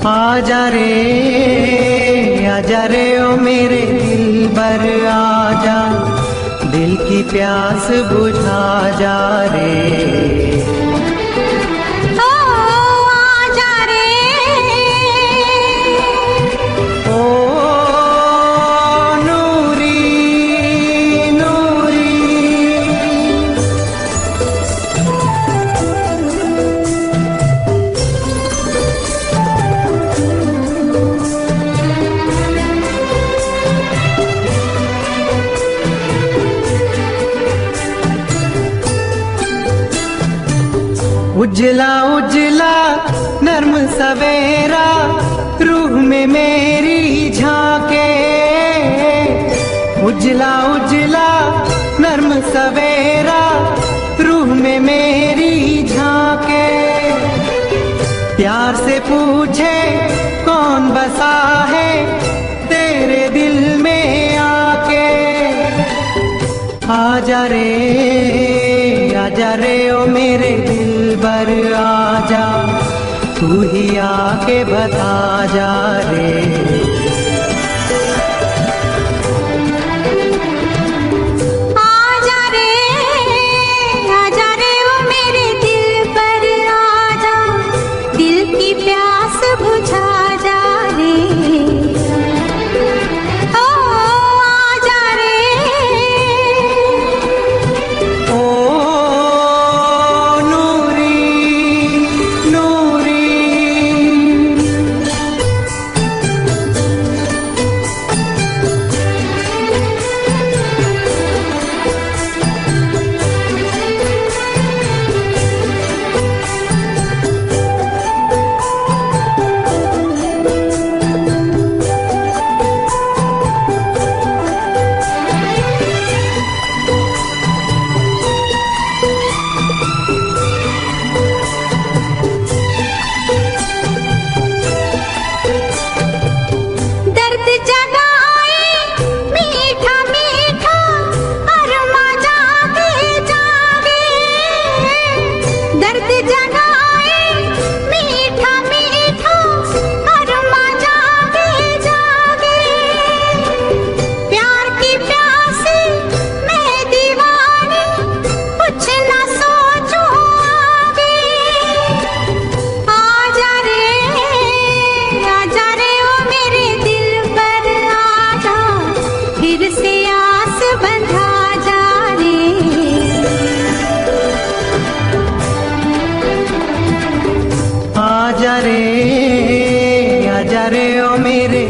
आजा रे ओ मेरे दिलबर आजा, दिल की प्यास बुझा जा रे। उजला उजला नर्म सवेरा रूह में मेरी झांके, उजला उजला नर्म सवेरा रूह में मेरी झांके। प्यार से पूछे कौन बसा है तेरे दिल में आके। आजा रे ओ मेरे दिलबर आजा, तू ही आके बता जा रे। आजा रे ओ मेरे दिलबर आजा, दिल की प्यास बुझा जा रे। आजा रे ओ मेरे